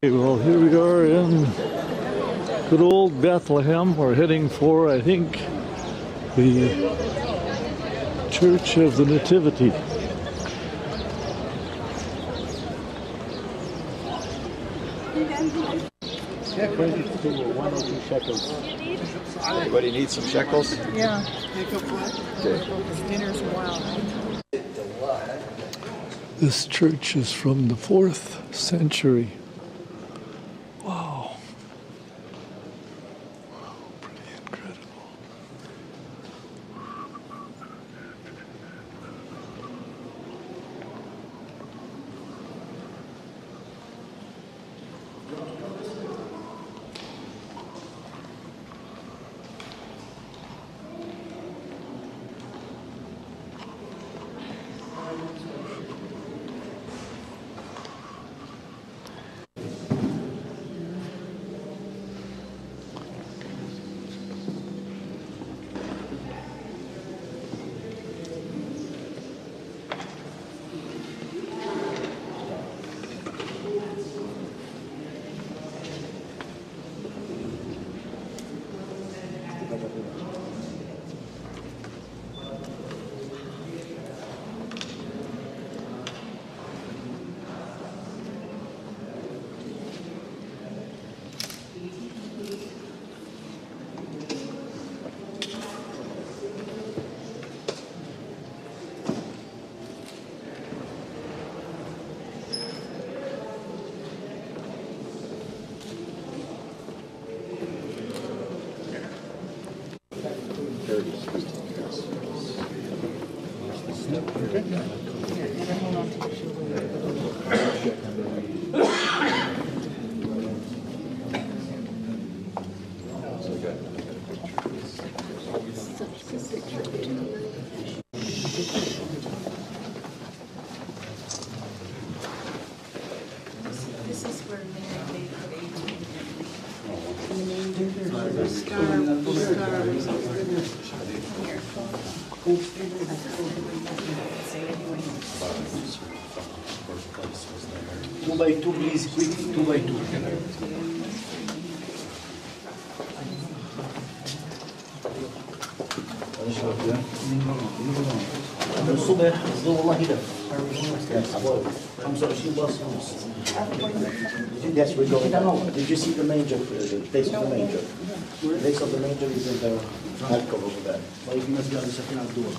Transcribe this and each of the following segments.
Well, here we are in good old Bethlehem. We're heading for, I think, the Church of the Nativity. Yeah, credit to 1 or 2 shekels. Anybody need some shekels? Yeah. Okay. Dinner's a while. This church is from the 4th century. Wow. Pretty incredible. This is where Mary made her baby. In the manger, the star was over here. 2 by 2, please, quick, 2 by 2. الصبح والله كده 25 باص ونص. Yes, we're going. Did you see the manger, the place of the manger? The place of the manger is in the alcove over there. طيب في ناس قاعدين ساكنين على الدور.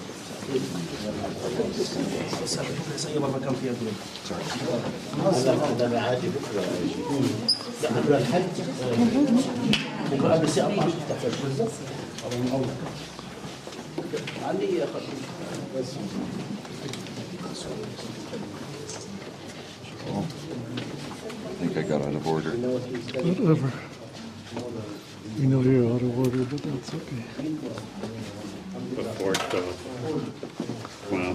بس هي ما كان فيها دور. هذا عادي بكره. لا بكره الحد. بكره قبل الساعة 12 تحت بالضبط. أو من أول. عندي بس. I think I got out of order. Whatever. We know you're out of order, but that's okay. The fourth, wow.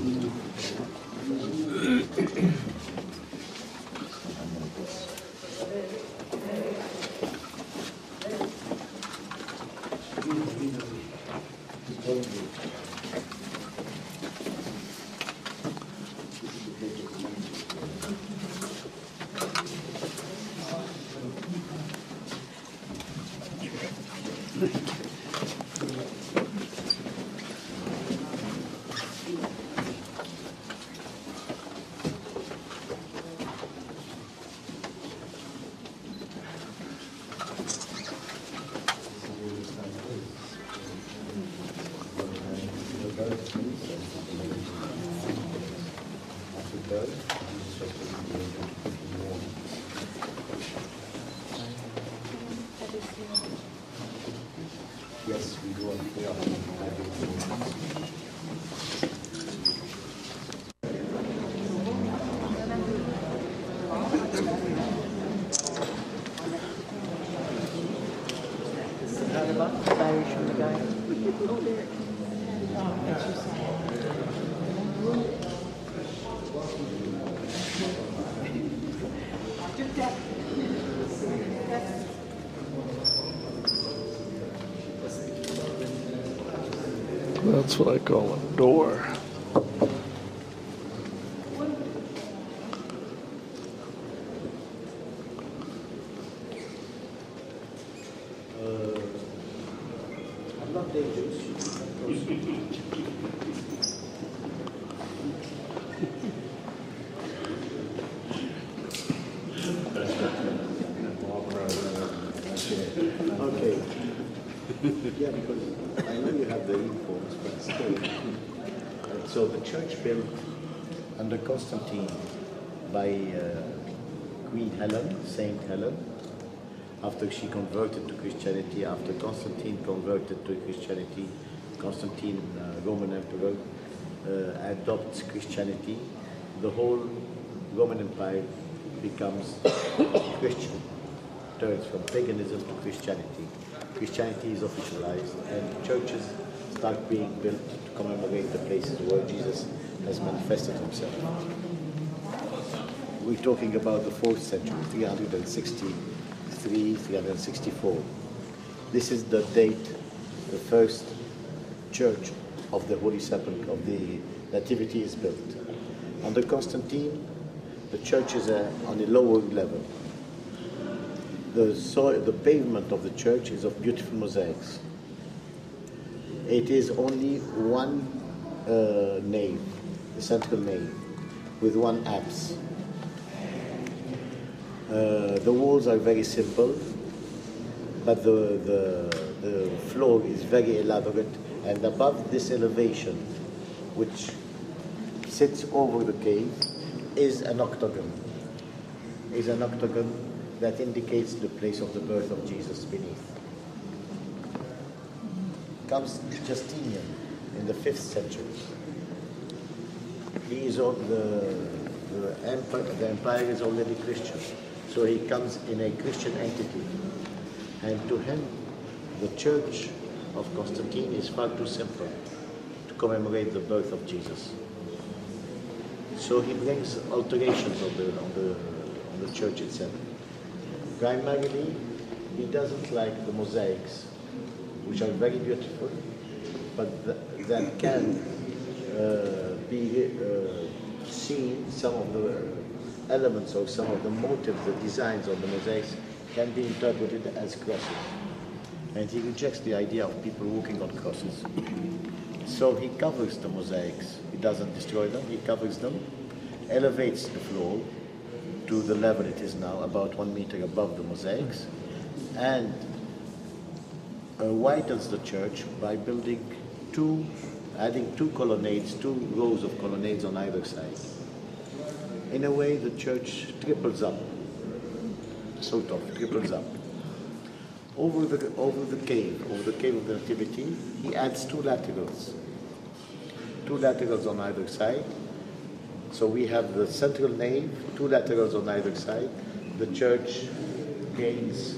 Yes, we do. Irish from the guy. Oh, there. That's what I call a door. not dangerous. Okay. Yeah, because I know you have the uniforms, but still. So the church built under Constantine by Queen Helen, Saint Helen, after she converted to Christianity, after Constantine converted to Christianity, Constantine, Roman Emperor, adopts Christianity, the whole Roman Empire becomes Christian, turns from paganism to Christianity. Christianity is officialized and churches start being built to commemorate the places where Jesus has manifested himself. We're talking about the 4th century, 363, 364. This is the date the first church of the Holy Sepulchre, of the Nativity, is built. Under Constantine, the church is on a lower level. The pavement of the church is of beautiful mosaics. It is only one nave, the central nave, with one apse. The walls are very simple, but the floor is very elaborate, and above this elevation, which sits over the cave, is an octagon. That indicates the place of the birth of Jesus beneath. Comes Justinian in the 5th century. He is the empire is already Christian, so he comes in a Christian entity, and to him, the church of Constantine is far too simple to commemorate the birth of Jesus. So he brings alterations on the church itself. Primarily, he doesn't like the mosaics, which are very beautiful, but that can be seen, some of the elements or some of the motives, the designs on the mosaics can be interpreted as crosses. And he rejects the idea of people walking on crosses. So he covers the mosaics. He doesn't destroy them, he covers them, elevates the floor to the level it is now, about 1 meter above the mosaics, and widens the church by adding two colonnades, 2 rows of colonnades on either side. In a way, the church triples up, sort of triples up. Over the cave of the Nativity, he adds 2 laterals. 2 laterals on either side. So we have the central nave, 2 laterals on either side. The church gains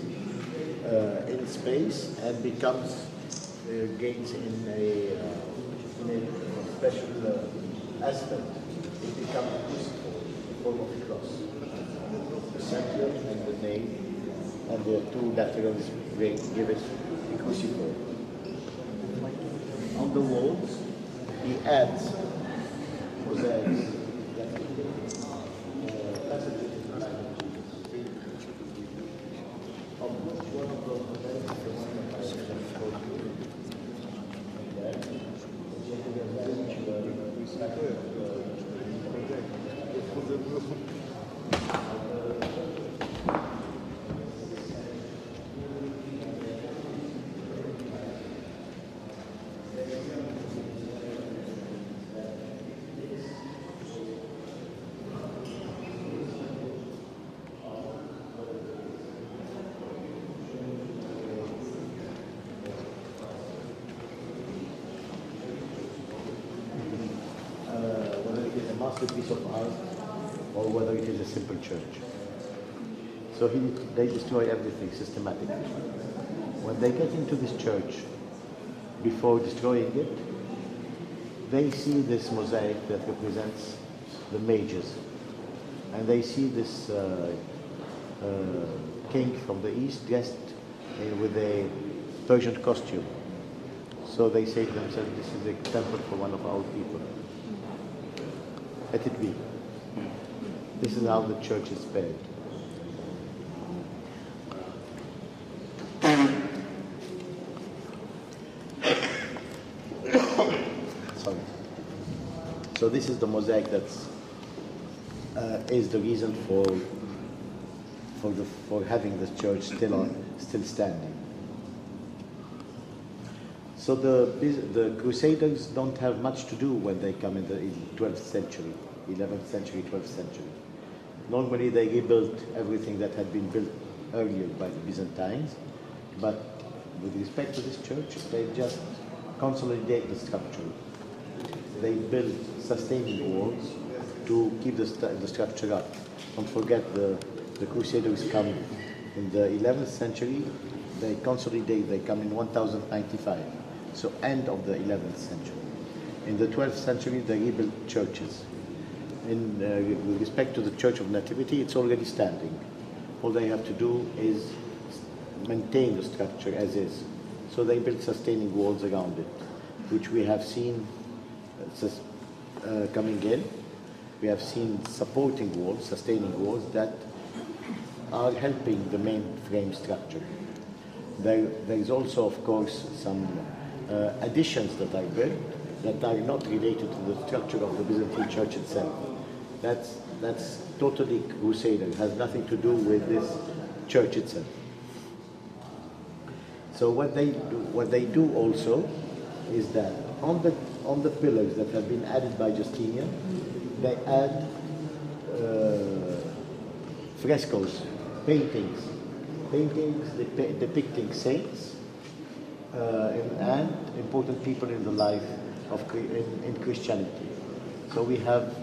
in space and gains in a special aspect. It becomes a form of cross. The center and the nave and the 2 laterals give it a cruciform. On the walls, he adds mosaics. Masterpiece of art, or whether it is a simple church. So they destroy everything systematically. When they get into this church, before destroying it, they see this mosaic that represents the mages, and they see this king from the east dressed with a Persian costume. So they say to themselves, this is a temple for one of our people. Let it be. This is how the church is spared. So this is the mosaic that's is the reason for having this church still standing. So the Crusaders don't have much to do when they come in the 12th century, 11th century, 12th century. Normally they rebuilt everything that had been built earlier by the Byzantines, but with respect to this church, they just consolidate the structure. They build sustaining walls to keep the structure up. Don't forget the Crusaders come in the 11th century, they consolidate, they come in 1095, so end of the 11th century. In the 12th century, they rebuilt churches. With respect to the Church of Nativity, it's already standing. All they have to do is maintain the structure as is. So they built sustaining walls around it, which we have seen coming in. We have seen supporting walls, sustaining walls that are helping the main frame structure. There is also, of course, some additions that are built that are not related to the structure of the Byzantine Church itself. That's totally Crusader. It has nothing to do with this church itself. So what they do also is that on the pillars that have been added by Justinian, they add frescoes, paintings depicting saints and important people in the life of in Christianity. So we have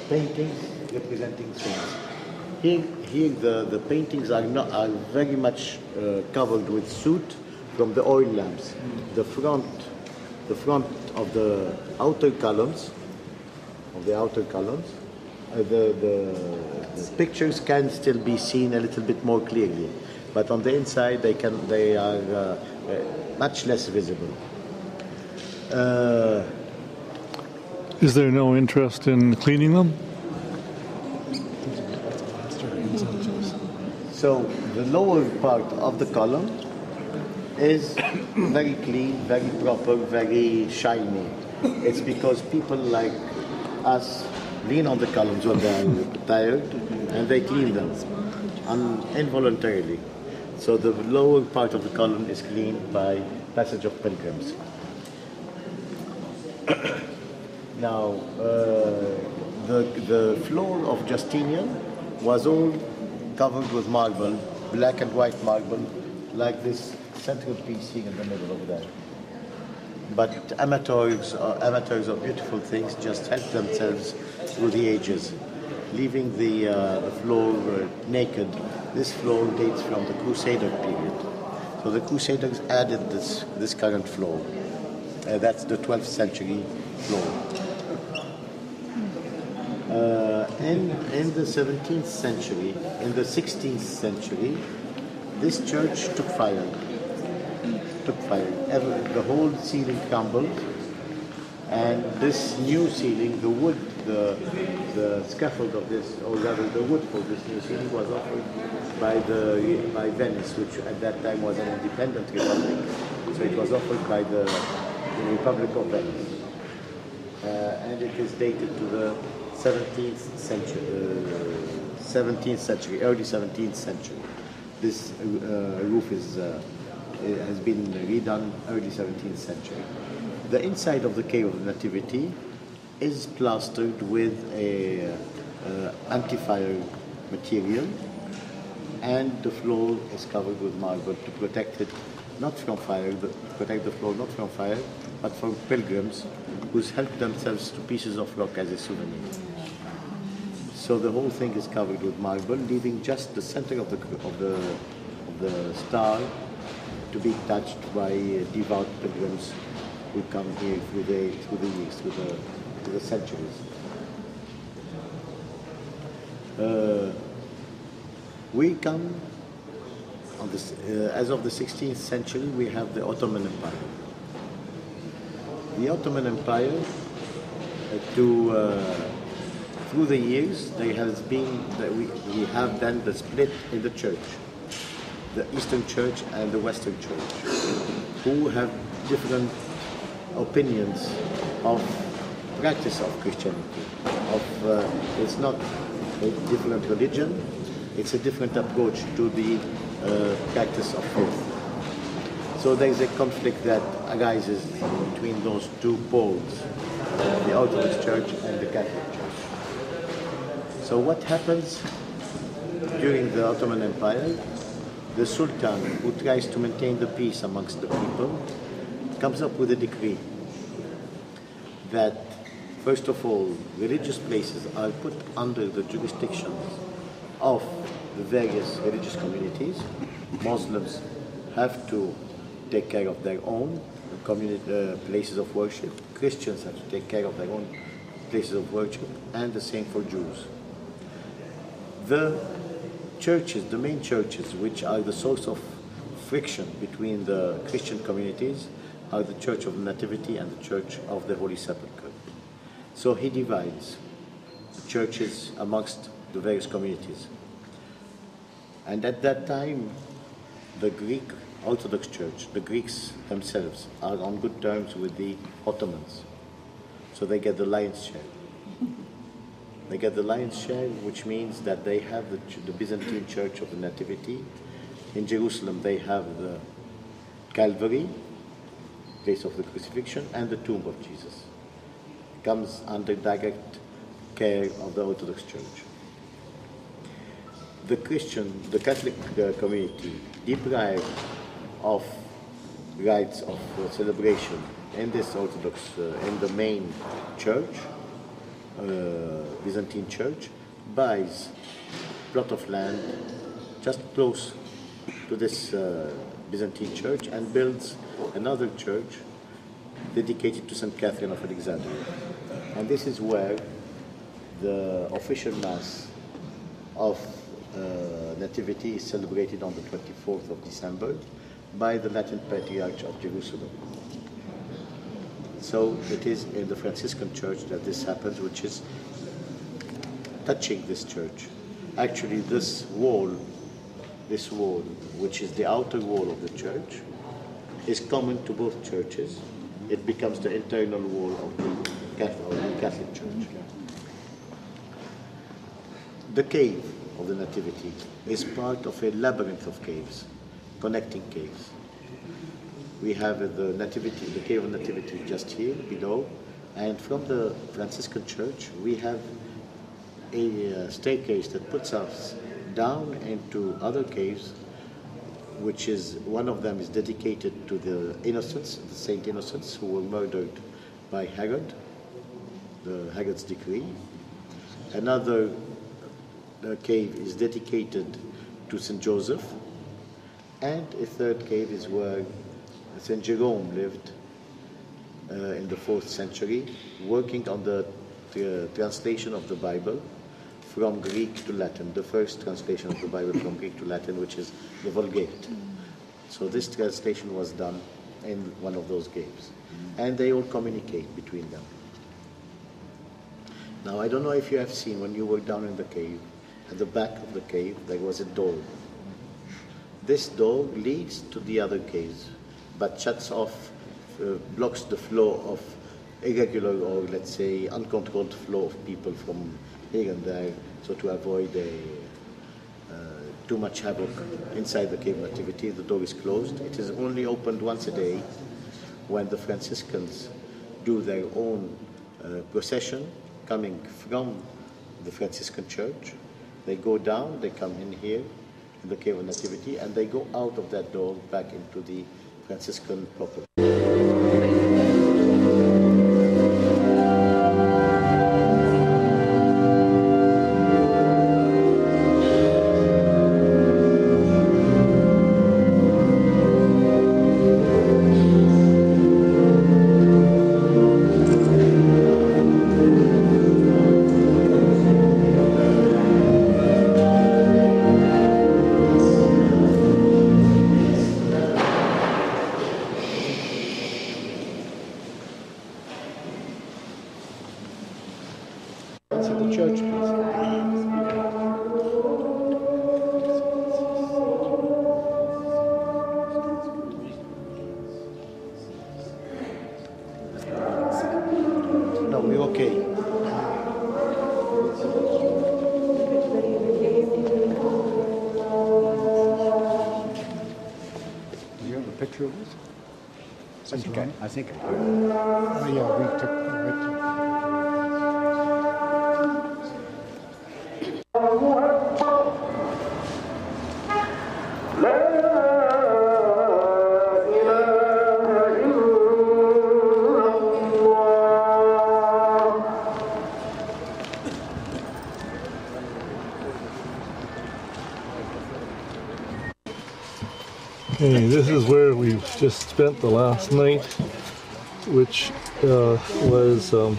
paintings representing saints. Here the paintings are very much covered with soot from the oil lamps. The front of the outer columns, the pictures can still be seen a little bit more clearly, but on the inside they are much less visible. Is there no interest in cleaning them? So the lower part of the column is very clean, very proper, very shiny. It's because people like us lean on the columns when they are tired and they clean them involuntarily. So the lower part of the column is cleaned by passage of pilgrims. Now, the floor of Justinian was all covered with marble, black and white marble, like this central piece here in the middle over there. But amateurs of beautiful things just help themselves through the ages, leaving the floor naked. This floor dates from the Crusader period. So the Crusaders added this current floor. That's the 12th century floor. In the 17th century, in the 16th century, this church took fire. The whole ceiling crumbled, and this new ceiling, the wood, the scaffold of this, or rather the wood for this new ceiling, was offered by Venice, which at that time was an independent republic. So it was offered by the Republic of Venice, and it is dated to the 17th century, early 17th century. This roof has been redone early 17th century. The inside of the cave of the Nativity is plastered with a anti-fire material, and the floor is covered with marble to protect it not from fire, protect the floor not from fire, but from pilgrims who help themselves to pieces of rock as a souvenir. So the whole thing is covered with marble, leaving just the center of the star to be touched by devout pilgrims who come here through the years, through the centuries. We come on this, as of the 16th century, we have the Ottoman Empire. The Ottoman Empire, through the years, we have then the split in the church, the Eastern Church and the Western Church, who have different opinions of practice of Christianity. It's not a different religion, it's a different approach to the practice of faith. So there is a conflict that arises between those two poles, the Orthodox Church and the Catholic Church. So what happens during the Ottoman Empire? The Sultan, who tries to maintain the peace amongst the people, comes up with a decree that, first of all, religious places are put under the jurisdiction of the various religious communities. Muslims have to take care of their own places of worship. Christians have to take care of their own places of worship, and the same for Jews. The churches, the main churches, which are the source of friction between the Christian communities, are the Church of the Nativity and the Church of the Holy Sepulchre. So he divides the churches amongst the various communities. And at that time, the Greek Orthodox Church, the Greeks themselves, are on good terms with the Ottomans. So they get the lion's share. They get the lion's share, which means that they have the Byzantine Church of the Nativity. In Jerusalem, they have the Calvary, place of the crucifixion, and the tomb of Jesus. It comes under direct care of the Orthodox Church. The Catholic community, deprived of rites of celebration in this Orthodox, in the main church, Byzantine Church, buys a plot of land just close to this Byzantine Church and builds another church dedicated to St. Catherine of Alexandria. And this is where the official Mass of Nativity is celebrated on the 24th of December by the Latin Patriarch of Jerusalem. So it is in the Franciscan Church that this happens, which is touching this church. Actually, this wall, which is the outer wall of the church, is common to both churches. It becomes the internal wall of the Catholic Church. The cave of the Nativity is part of a labyrinth of caves, connecting caves. We have the Nativity, the cave of Nativity just here below, and from the Franciscan Church we have a staircase that puts us down into other caves, which is, one of them is dedicated to the Innocents, the Saint Innocents, who were murdered by Herod, Herod's decree. Another cave is dedicated to St. Joseph, and a third cave is where St. Jerome lived in the 4th century, working on the translation of the Bible from Greek to Latin, the first translation of the Bible from Greek to Latin, which is the Vulgate. So this translation was done in one of those caves. And they all communicate between them. Now, I don't know if you have seen, when you were down in the cave, at the back of the cave, there was a door. This door leads to the other caves, but shuts off, blocks the flow of irregular, or let's say uncontrolled flow of people from here and there, so to avoid too much havoc inside the cave Nativity. The door is closed. It is only opened once a day when the Franciscans do their own procession coming from the Franciscan Church. They go down, they come in here in the cave of Nativity, and they go out of that door back into the Franciscan property. The church, please. picture of it? I think I do. Oh, yeah, we took the right. Okay, this is where we've just spent the last night, which was the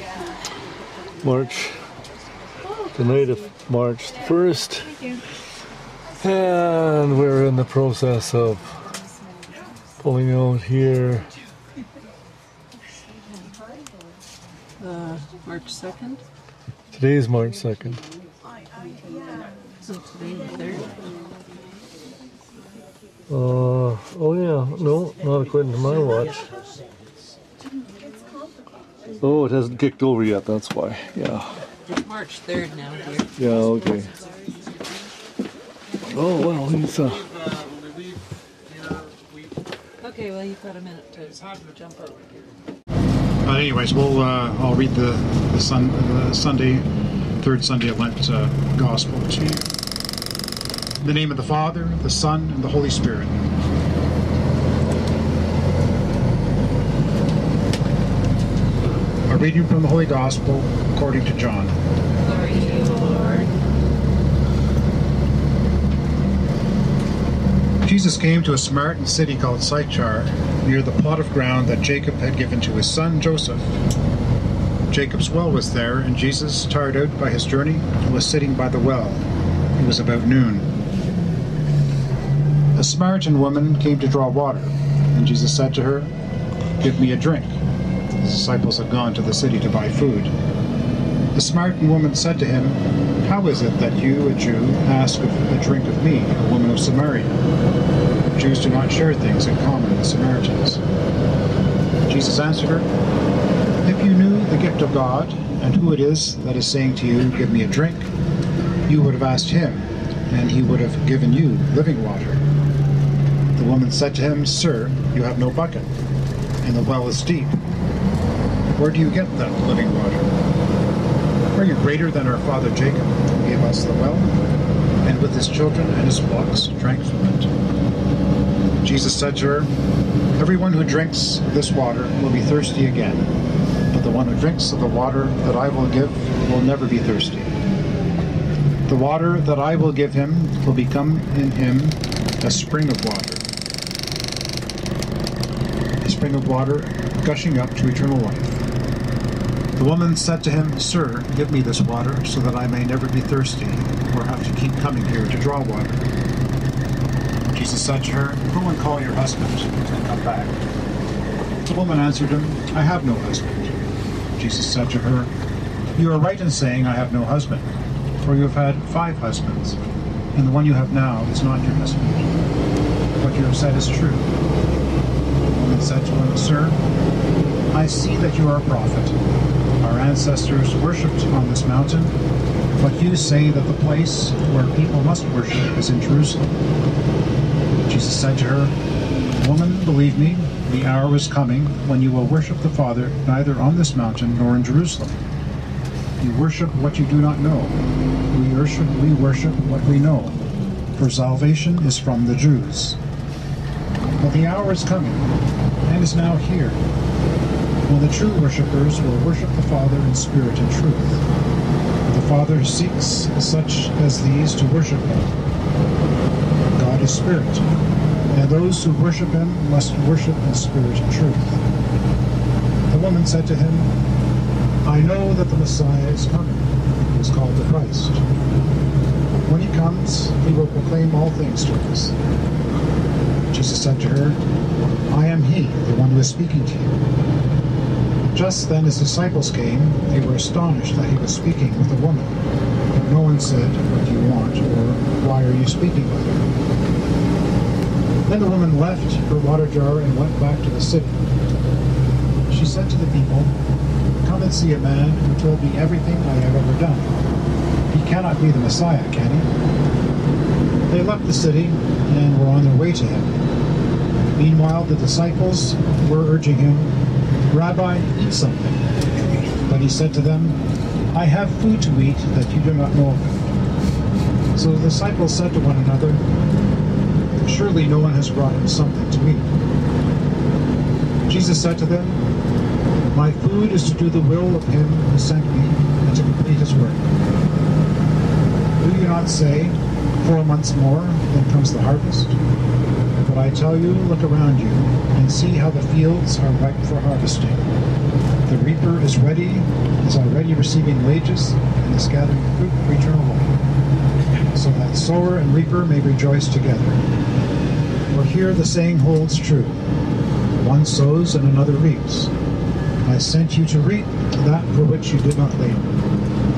night of March 1st. And we're in the process of pulling out here. March 2nd? Today's March 2nd. So today the 3rd? Oh yeah, no, not according to my watch. Oh, it hasn't kicked over yet, that's why, yeah. It's March 3rd now, dear. Yeah, okay. Oh, well, he's, Okay, well, you've got a minute to jump out. Anyways, I'll read the Sunday, third Sunday of Lent Gospel to you. In the name of the Father, the Son, and the Holy Spirit. A reading from the Holy Gospel according to John. Glory to you, Lord. Jesus came to a Samaritan city called Sychar, near the plot of ground that Jacob had given to his son Joseph. Jacob's well was there, and Jesus, tired out by his journey, was sitting by the well. It was about noon. A Samaritan woman came to draw water, and Jesus said to her, "Give me a drink." His disciples had gone to the city to buy food. The Samaritan woman said to him, "How is it that you, a Jew, ask a drink of me, a woman of Samaria? Jews do not share things in common with Samaritans." Jesus answered her, "If you knew the gift of God, and who it is that is saying to you, 'Give me a drink,' you would have asked him, and he would have given you living water." The woman said to him, "Sir, you have no bucket, and the well is deep. Where do you get that living water? Are you greater than our father Jacob, who gave us the well, and with his children and his flocks drank from it?" Jesus said to her, "Everyone who drinks this water will be thirsty again, but the one who drinks of the water that I will give will never be thirsty. The water that I will give him will become in him a spring of water gushing up to eternal life." The woman said to him, "Sir, give me this water so that I may never be thirsty or have to keep coming here to draw water." Jesus said to her, "Go and call your husband and come back." The woman answered him, "I have no husband." Jesus said to her, "You are right in saying, 'I have no husband,' for you have had 5 husbands, and the one you have now is not your husband. What you have said is true." The woman said to him, "Sir, I see that you are a prophet. Our ancestors worshipped on this mountain, but you say that the place where people must worship is in Jerusalem." Jesus said to her, "Woman, believe me, the hour is coming when you will worship the Father neither on this mountain nor in Jerusalem. You worship what you do not know. We worship what we know, for salvation is from the Jews. But the hour is coming, and is now here, when the true worshippers will worship the Father in spirit and truth. The Father seeks such as these to worship him. God is spirit, and those who worship him must worship in spirit and truth." The woman said to him, "I know that the Messiah is coming, who is called the Christ. When he comes, he will proclaim all things to us." Jesus said to her, "I am he, the one who is speaking to you." Just then his disciples came. They were astonished that he was speaking with a woman. But no one said, "What do you want?" or "Why are you speaking with her?" Then the woman left her water jar and went back to the city. She said to the people, "Come and see a man who told me everything I have ever done. He cannot be the Messiah, can he?" They left the city and were on their way to him. Meanwhile, the disciples were urging him, "Rabbi, eat something." But he said to them, "I have food to eat that you do not know about." So the disciples said to one another, "Surely no one has brought him something to eat." Jesus said to them, "My food is to do the will of him who sent me and to complete his work. Do you not say, 4 months more, then comes the harvest? But I tell you, look around you and see how the fields are ripe for harvesting. The reaper is already receiving wages, and is gathering fruit for eternal life, so that sower and reaper may rejoice together. For here the saying holds true, one sows and another reaps. I sent you to reap that for which you did not labor.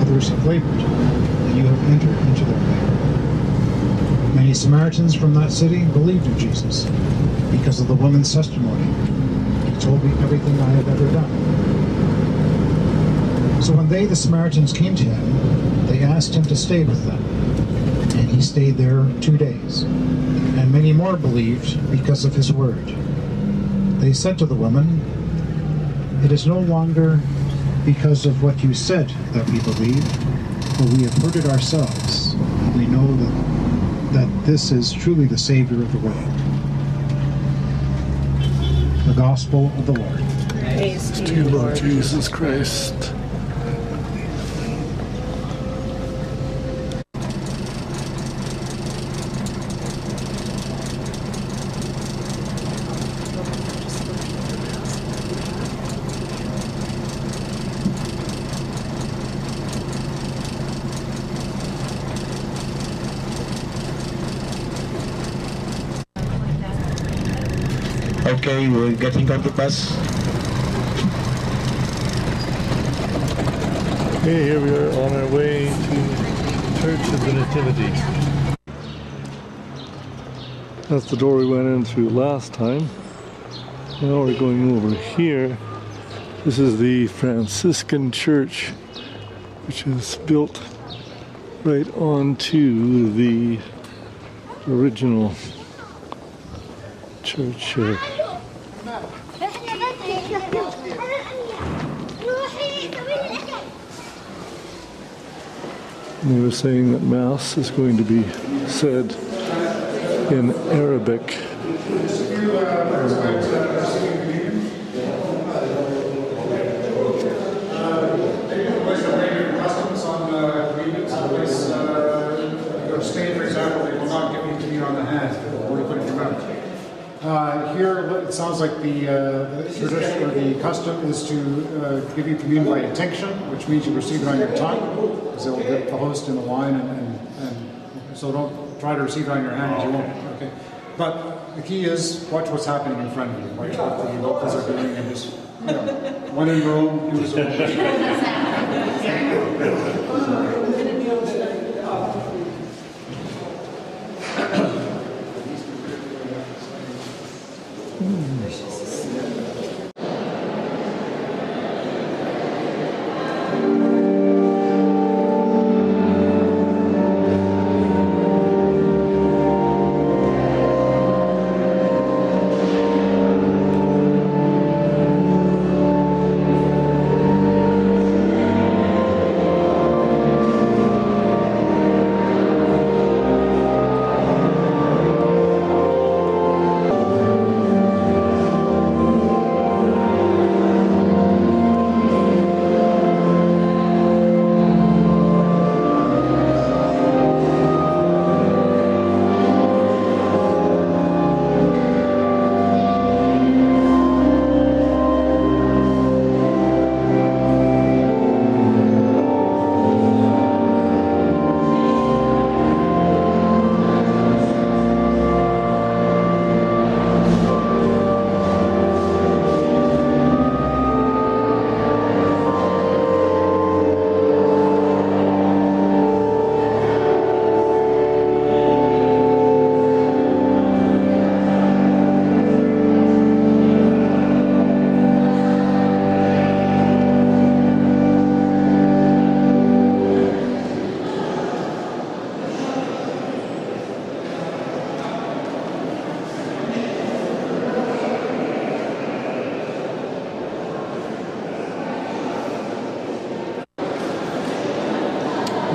Others have labored, and you have entered into their labor." Many Samaritans from that city believed in Jesus because of the woman's testimony. "He told me everything I have ever done." So when they, the Samaritans, came to him, they asked him to stay with them. And he stayed there 2 days. And many more believed because of his word. They said to the woman, "It is no longer because of what you said that we believe, for we have heard it ourselves. And we know that this is truly the Savior of the world." The Gospel of the Lord. Praise to To you, you, Lord Lord. Jesus Christ. Okay, we're getting on the bus. Okay, here we are on our way to Church of the Nativity. That's the door we went in through last time. Now we're going over here. This is the Franciscan church, which is built right onto the original church here. And they were saying that Mass is going to be said in Arabic. Customs on agreements in place. You go to Spain, for example, they will not give you communion on the hand before you put it in your mouth. Here, it sounds like the tradition or the custom is to give you communion by intinction, which means you receive it on your tongue, because they'll dip the host in the wine, and so don't try to receive it on your hand, you won't. Okay, but the key is watch what's happening in front of you. Watch what the locals are doing, and just when in Rome, do as well.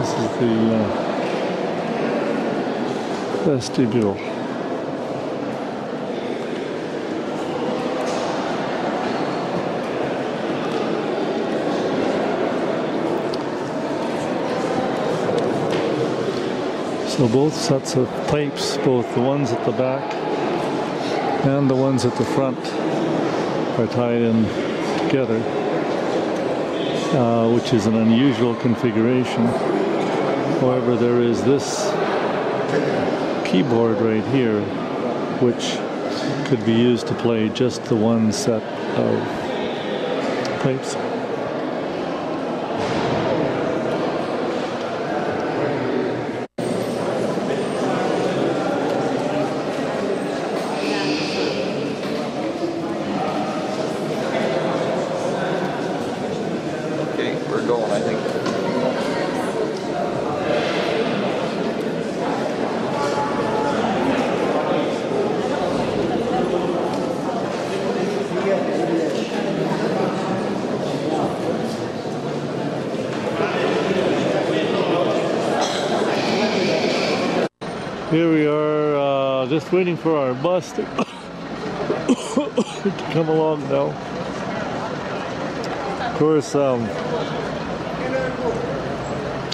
This is the vestibule. So both sets of pipes, both the ones at the back and the ones at the front, are tied in together, which is an unusual configuration. However, there is this keyboard right here, which could be used to play just the one set of pipes. Okay, we're going, I think. Here we are, just waiting for our bus to, to come along now. Of course,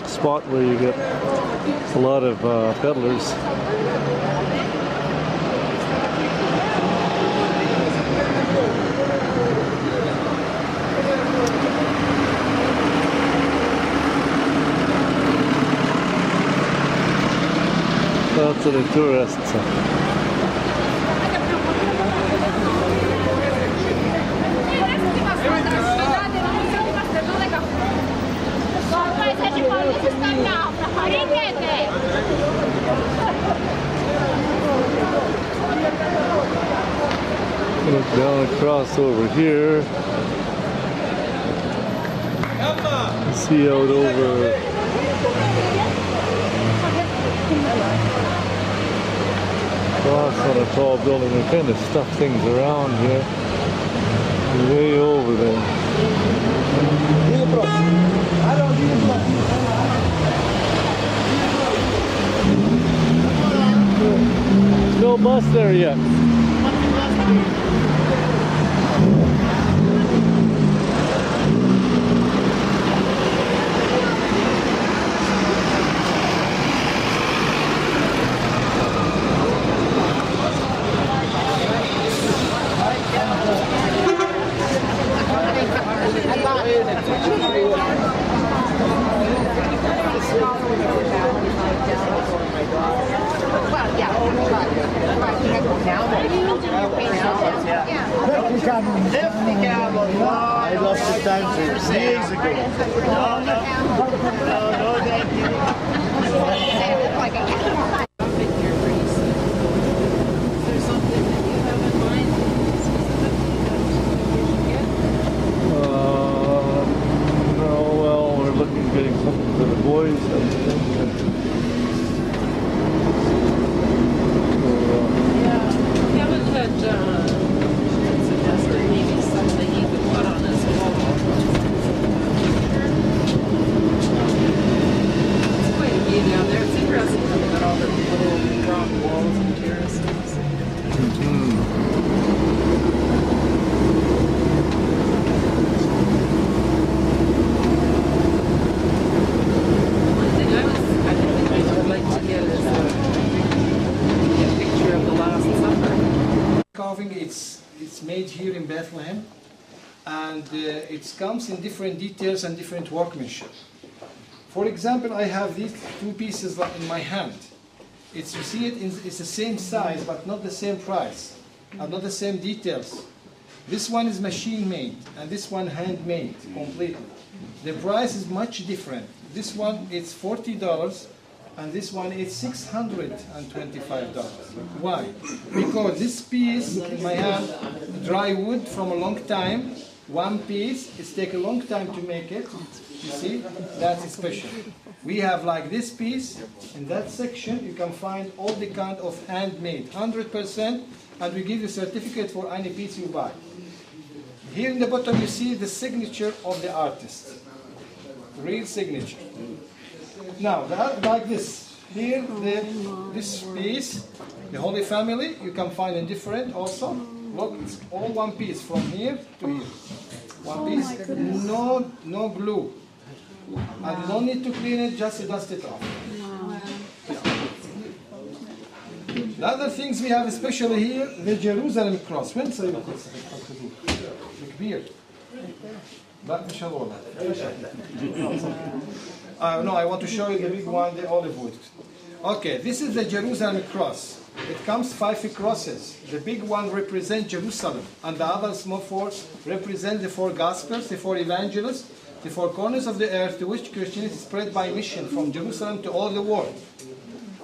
spot where you get a lot of peddlers. Lots of the tourists. Look down across over here. See out over across on a tall building. They kind of stuff things around here. Way over there. No bus there yet. I lost the time years ago. No, thank you. No, well, we're looking at getting something for the boys, I think. Kevin had suggested maybe something he could put on his wall. It's quite a view down there. It's interesting looking at all the little rock walls and terraces. One thing I think I would like to get is a picture of the Last Supper. Carving, it's made here in Bethlehem, and it comes in different details and different workmanship. For example, I have these two pieces in my hand. You see it's the same size, but not the same price, and not the same details. This one is machine made, and this one handmade completely. The price is much different. This one it's $40, and this one is $625. Why? Because this piece in my hand, dry wood from a long time, one piece, it's take a long time to make it. You see, that's special. We have like this piece, in that section you can find all the kind of handmade, 100%, and we give you a certificate for any piece you buy. Here in the bottom you see the signature of the artist, real signature. Now, like this. Here, this piece, the Holy Family, you can find in different also. Look, it's all one piece from here to here. One piece, no glue. And you don't need to clean it, just dust it off. The other things we have, especially here, the Jerusalem cross. When say كبير. لا مش هذول. No, I want to show you the big one, the olive wood. Okay, this is the Jerusalem cross. It comes 5 crosses. The big one represents Jerusalem, and the other small 4 represent the 4 Gospels, the 4 evangelists, the 4 corners of the earth to which Christianity spread by mission from Jerusalem to all the world.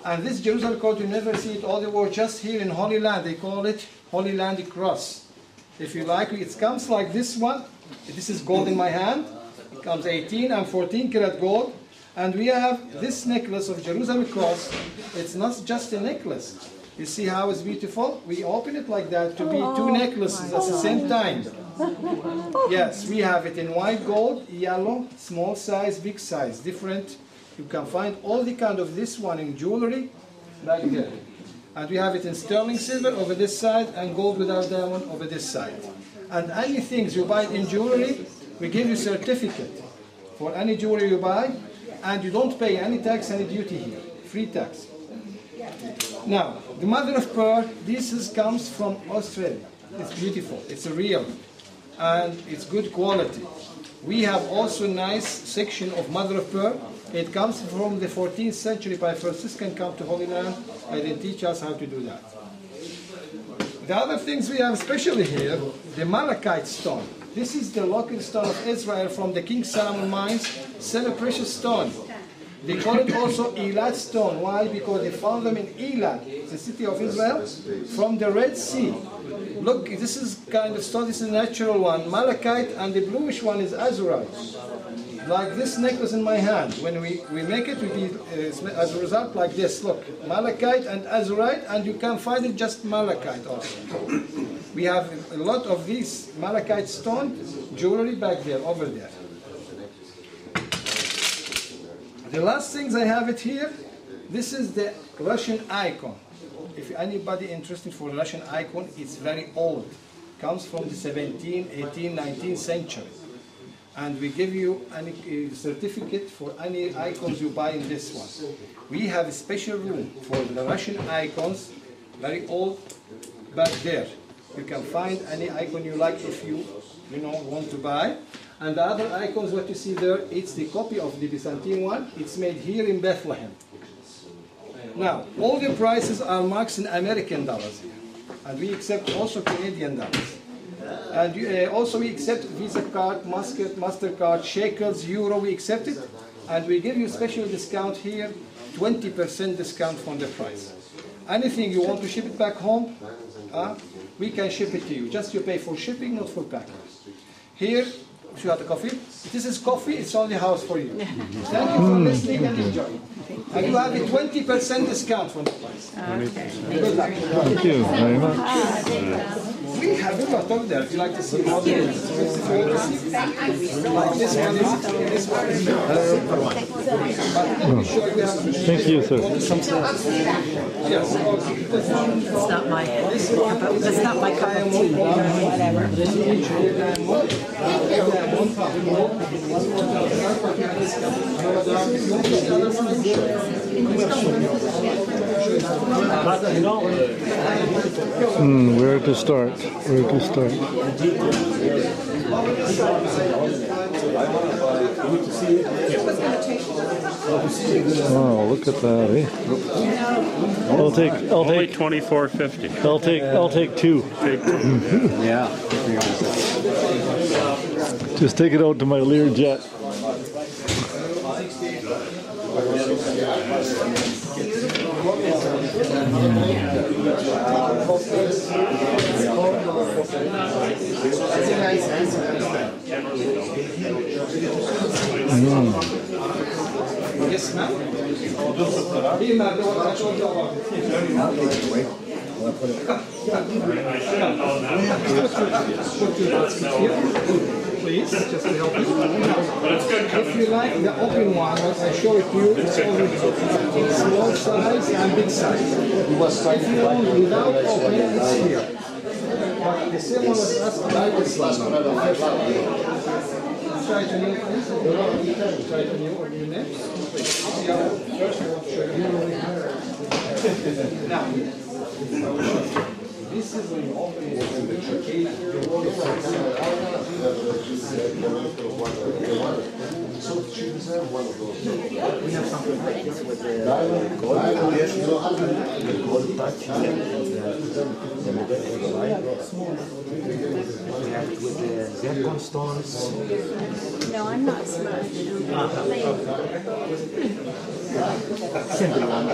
And this Jerusalem cross, you never see it all the world, just here in Holy Land. They call it Holy Land Cross. If you like, it comes like this one. This is gold in my hand. It comes 18 and 14 karat gold. And we have this necklace of Jerusalem cross. It's not just a necklace. You see how it's beautiful? We open it like that to be 2 necklaces at the same time. Yes, we have it in white gold, yellow, small size, big size, different. You can find all the kind of this one in jewelry, like that. And we have it in sterling silver over this side and gold without diamond over this side. And any things you buy in jewelry, we give you certificate for any jewelry you buy, and you don't pay any tax, any duty here, free tax. Now, the mother of pearl, comes from Australia. It's beautiful, it's real, and it's good quality. We have also a nice section of mother of pearl. It comes from the 14th century by Franciscan come to Holy Land, and they teach us how to do that. The other things we have especially here, the malachite stone. This is the local stone of Israel from the King Solomon mines, semi-precious stone. They call it also Eilat stone. Why? Because they found them in Eilat, the city of Israel, from the Red Sea. Look, this is kind of stone, this is a natural one, malachite, and the bluish one is azurite. Like this necklace in my hand. When we make it, we be, as a result like this. Look, malachite and azurite, and you can find it just malachite also. We have a lot of these malachite stone jewelry back there, over there. The last things I have it here, this is the Russian icon. If anybody interested for Russian icon, it's very old. Comes from the 17th, 18th, 19th century. And we give you a certificate for any icons you buy in this one. We have a special room for the Russian icons, very old, back there. You can find any icon you like if you want to buy. And the other icons, what you see there, it's the copy of the Byzantine one. It's made here in Bethlehem. Now, all the prices are marked in American dollars here. And we accept also Canadian dollars. And also we accept Visa card, MasterCard, shekels, euro, we accept it. And we give you special discount here, 20% discount from the price. Anything you want to ship it back home, we can ship it to you. Just you pay for shipping, not for packing. Here, if you have the coffee, this is coffee, it's only house for you. Thank you for listening and enjoying. And you have a 20% discount from the price. Okay. Good luck. Thank you very much. We have a lot of there. If you like to see more of it. Like this one is, Thank you, sir. Yes. It's not my it's not my cup of tea or whatever. Where to start? Where to start? Oh, look at that, eh? I'll take Only $24.50. I'll take 2. Yeah. Just take it out to my Learjet. Yes, ma'am. please, just to help you. If you like the open one, what I show it to you, it's only small size and big size. If you want without open, it's here. But the same one was asked like this one. Try to new, please. Try to new or new names. First, I want to show you. Now, this is when you open it. We have something like this with the gold touch. We have it with the zircon stones. No, I'm not smart. Simple one.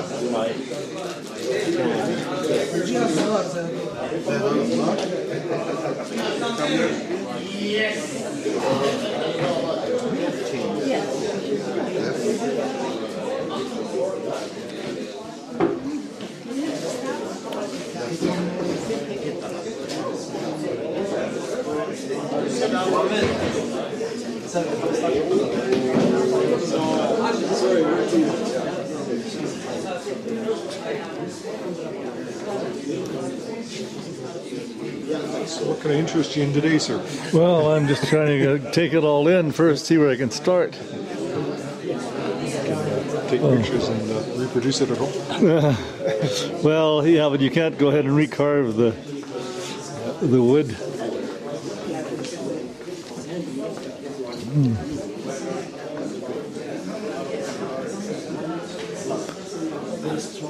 What can I interest you in today, sir? Well, I'm just trying to take it all in first, see where I can start. Take pictures and reproduce it at home? Well, yeah, but you can't go ahead and recarve the wood.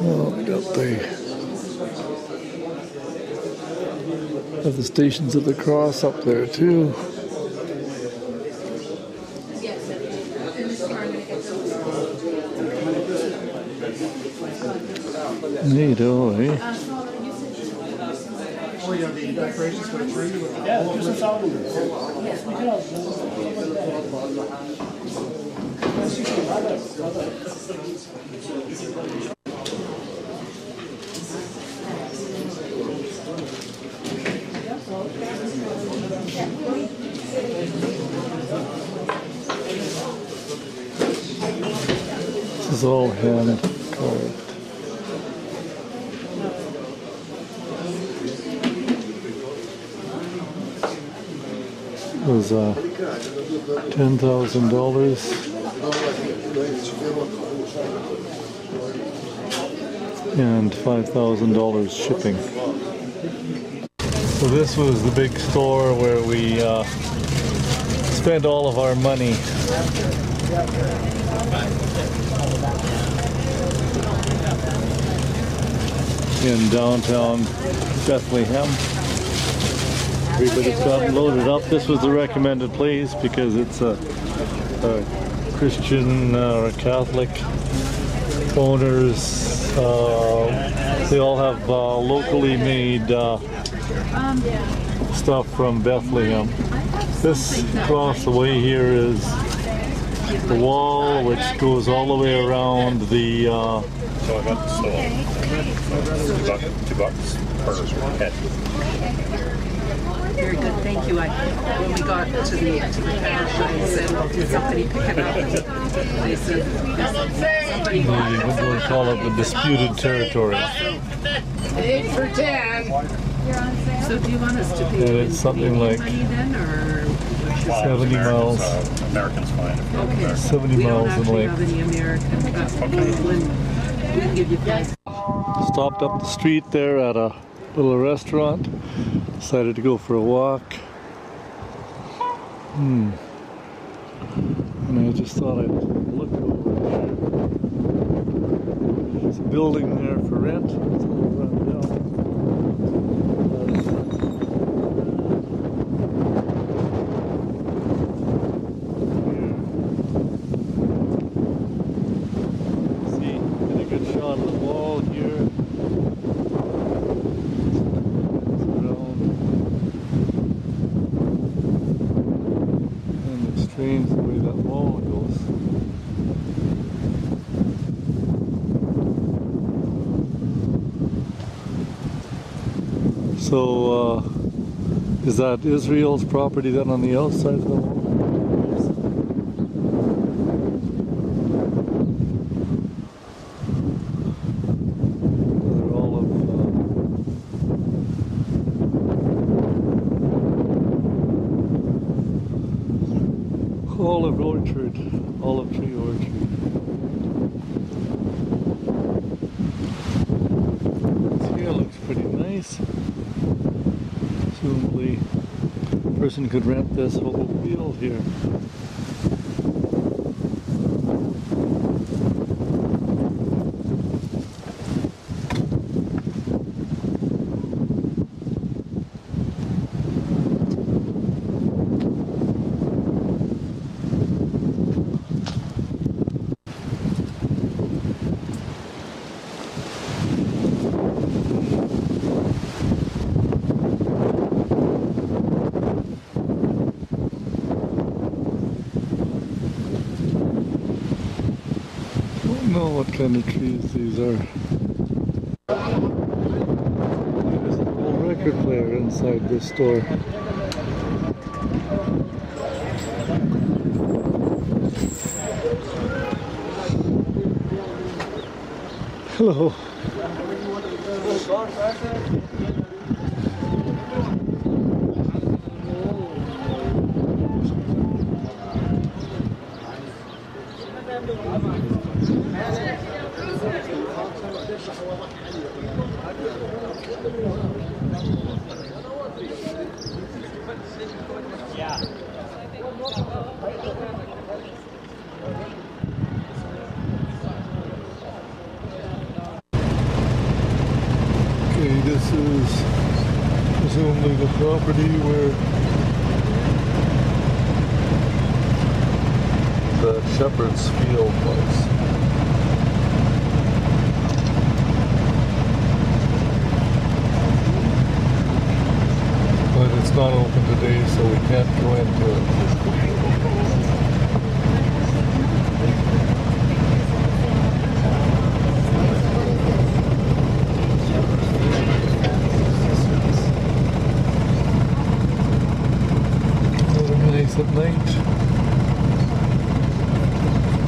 Oh, we got the Stations of the Cross up there too. Neato, eh? Oh, yeah, the decorations for the tree. Yeah, do some souvenir. This is all hand carved. It was $10,000 and $5,000 shipping. So this was the big store where we spent all of our money. In downtown Bethlehem. Everybody's gotten loaded up. This was the recommended place because it's a Christian or a Catholic owners. They all have locally made stuff from Bethlehem. This across the way here is the wall, which goes all the way around the. So I got $2 per head. Very good, thank you. When we got to the cash, I said, did somebody pick it up? They said, somebody bought it. What do we call it? The disputed territory. 8 for 10. So do you want us to pay And it's something like money then, or? 70 miles. Americans fine. Okay. 70 we miles in don't actually length. have any American, but we can give you $5. Stopped up the street there at a little restaurant. Decided to go for a walk. And I just thought I'd look over there. There's a building there for rent. It's a little run down. On the wall here. And it's strange the way that wall goes. So Is that Israel's property then on the outside of the wall? Olive orchard, olive tree orchard. This here looks pretty nice. Presumably, a person could rent this whole field here. I don't know what kind of trees these are. There's a whole record player inside this store. Hello. Okay, this is presumably the property where the shepherd's field was. But it's not open today, so we can't go into it. At night,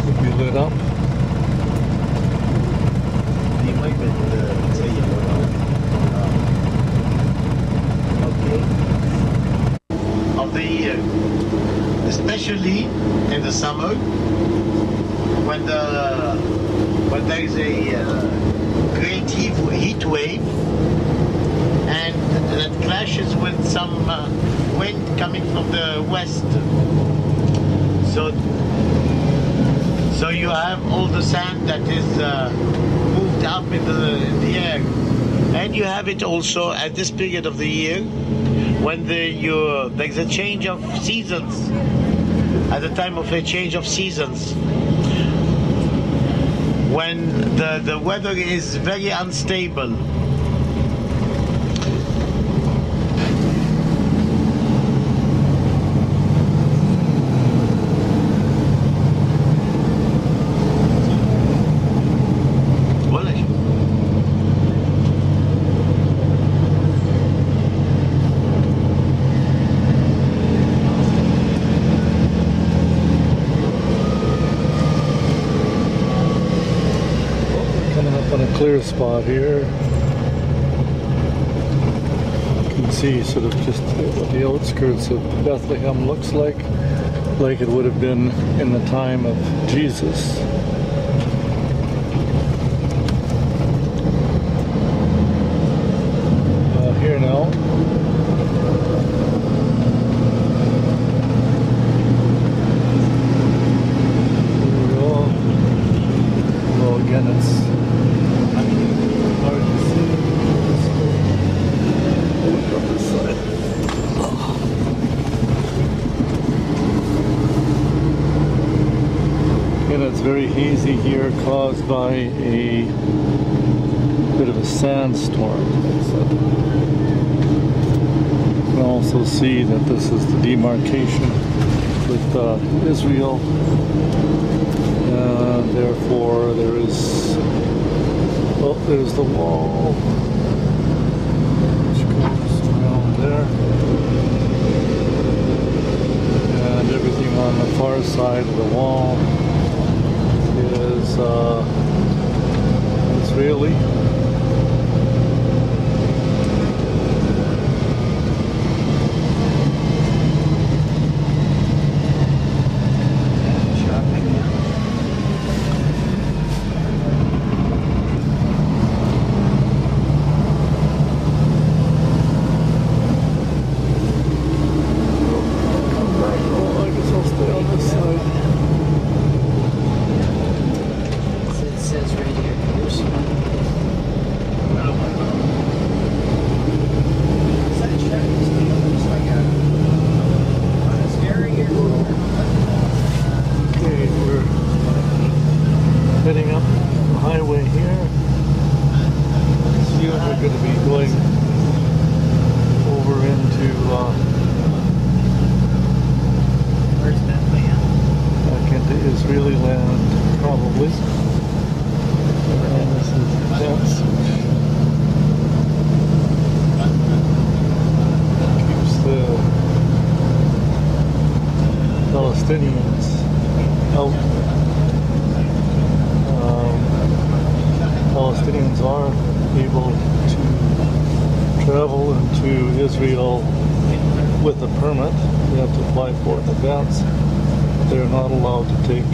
would be lit up. Of the year, especially in the summer, when there is a great heat wave, and that clashes with some wind coming from the west. So you have all the sand that is moved up in the air. And you have it also at this period of the year when there's a change of seasons, at the time of a change of seasons, when the weather is very unstable. Clear spot here. You can see sort of just what the outskirts of Bethlehem looks like it would have been in the time of Jesus. Here now. Here we go. Well, again, it's hard to see. Look on this side. And it's very hazy here, caused by a bit of a sandstorm. You can also see that this is the demarcation with Israel. Therefore, there is. Oh, there's the wall, which goes around there. Sitting on the far side of the wall is Israeli. It says right here, Jerusalem. Okay, we're heading up the highway here. Soon we're going to be going over into Where's Bethlehem? back into Israeli land, probably. And this is the fence which keeps the Palestinians out. Palestinians are able to travel into Israel with a permit. They have to apply for it in advance. They're not allowed to take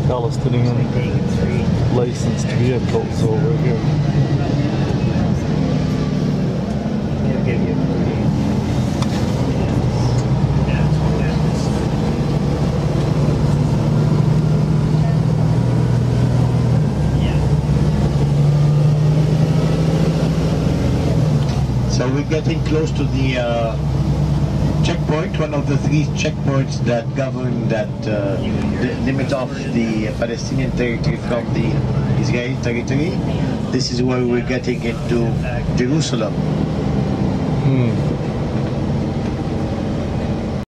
Palestinian licensed vehicles over here. They'll give you So we're getting close to the checkpoint, one of the three checkpoints that govern that limit off the Palestinian territory from the Israeli territory. This is where we're getting into Jerusalem.